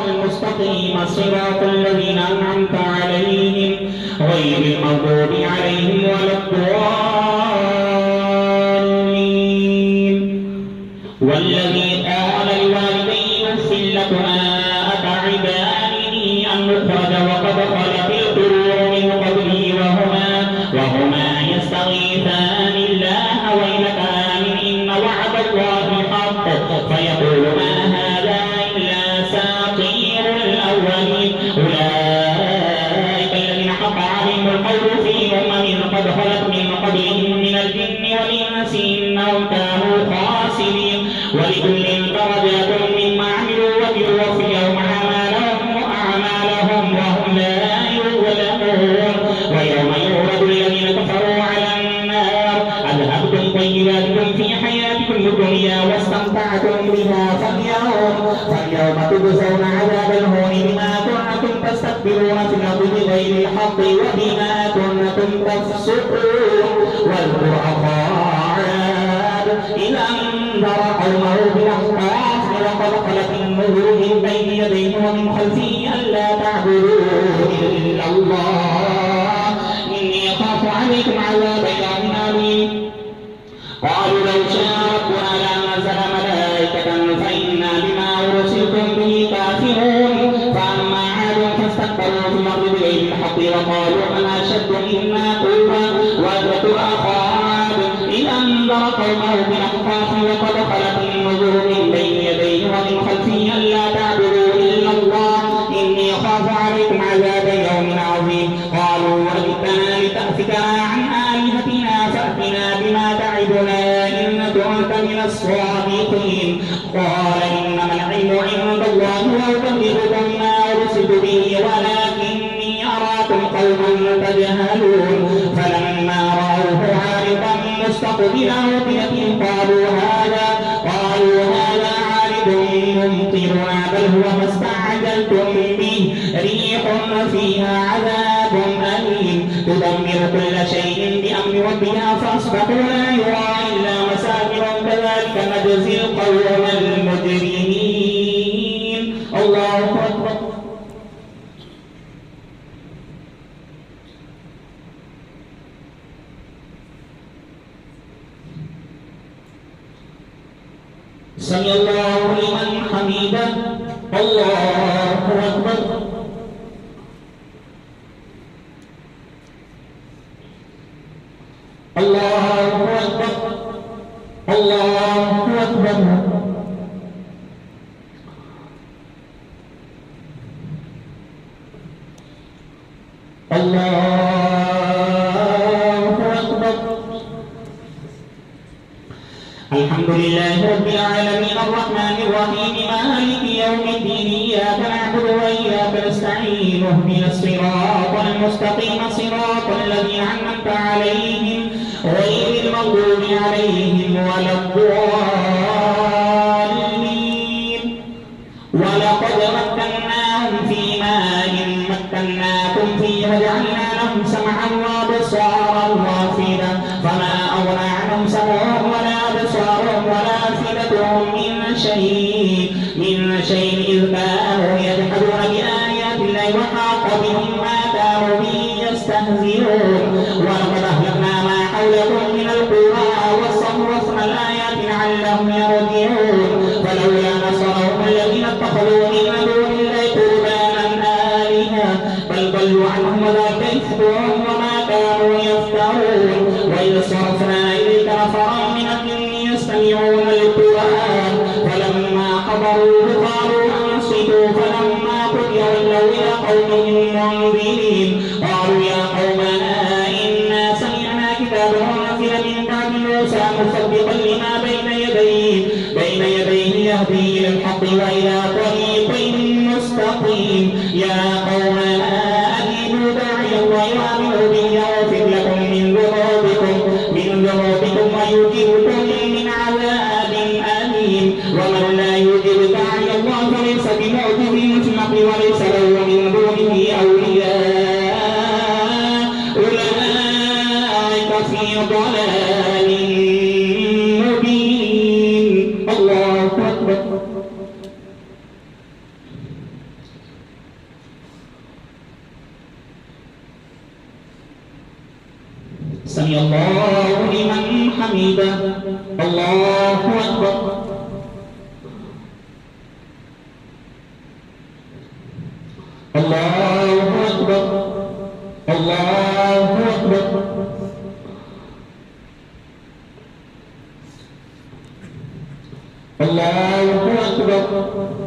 المستقيم صراط الذين أنعمت عليهم غير المغضوب عليهم ولا الضالين. والذي قال لوالديه اف لكما أتعدانني أن أخرج وقد خلت القرون من قبلي وهما يستغيثان الله ويلك آمن إن وعد الله حق فيقول ما هذا إلا أساطير الأولين. أولئك الذين حق عليهم القول في أمم قد خلت من قبلهم من الجن والإنس إنهم كانوا خاسرين. ولكل درجات مما عملوا وبيوفيهم أعمالهم وهم لا يظلمون. ويوم يعرض الذين كفروا على النار أذهبتم طيباتكم في حياتكم الدنيا واستمتعتم بها فاليوم تجزون عذاب الهون بما كنتم تستكبرون في الأرض بغير الحق وبما كنتم تفسقون. واذكر أخا عاد إذ أنذر قومه بالأحقاف ولقد خلت النذر من بين يديه ومن خلفه ألا تعبدوا إلا الله إني أخاف عليكم عذاب يوم أليم. قالوا لو شاء ربنا لأنزل ملائكة فإنا بما أرسلتم به كافرون. فأما عاد فاستكبروا في الأرض بغير الحق وقالوا من أشد منا قوة. واذكر أخا عاد إذ أنذر قومه بالأحقاف وقد خلت النذر من بين يديه ومن خلفه ألا تعبدوا إلا الله إني أخاف عليكم عذاب يوم عظيم. قالوا وجئتنا لتأفكنا عن آلهتنا فأتنا بما تعدنا إن كنت من الصادقين. قال إنما العلم عند الله وأبلغكم ما أرسلت به ولكني أراكم قوما تجهلون. فلما رأوه عارضا مستقبل أوديتهم قالوا هذا عارض ممطرنا بل هو ما استعجلتم به ريح فيها عذاب أليم تدمر كل شيء بأمر ربها فأصبحوا لا يرى إلا مساكنهم كذلك نجزي القوم المجرمين. الله أكبر. سمع الله لمن حمده. الله أكبر. الله أكبر. الله أكبر. الله أكبر. الحمد لله رب العالمين الرحمن الرحيم مالك يوم الدين إياك نعبد وإياك نستعين اهدنا الصراط المستقيم صراط الذين أنعمت عليهم غير المغضوب عليهم ولا الضالين. ولقد مكناهم في ماء مكناكم فيه وجعلنا لهم سمعا وأبصارا وأفئدة فما أغنى عنهم سمعهم ولا أبصارهم ولا أفئدتهم من شيء إذ كانوا يجحدون بآيات الله وحاق بهم ما كانوا به يستهزئون. ولقد أهلكنا ما حولكم من القرى وصرفنا الآيات لعلهم يرجعون. فلولا نصرهم الذين اتخذوا من دون الله قربانا آلهة بل ضلوا عنهم وذاك إفكهم وما كانوا يفترون. وإذ صرفنا إليك نفرا من الجن يستمعون القرآن فلما حضروه قالوا أنصتوا فلما قضي ولوا إلى قومهم منذرين. قالوا يا قومنا إنا سمعنا كتابا أنزل من بعد موسى مصدقا لما بين يديه يهدي إلى الحق وإلى طريق مستقيم. يا قومنا أجيبوا داعي الله وآمنوا به يغفر لكم من ذنوبكم ويجيركم من عذاب أليم. ومن لا يجب داعي الله فليس بمعجز في الأرض وليس له من دونه أولياء أولئك في ضلال مبين. الله أكبر. سمع الله لمن حمده الله أكبر الله أكبر الله أكبر الله أكبر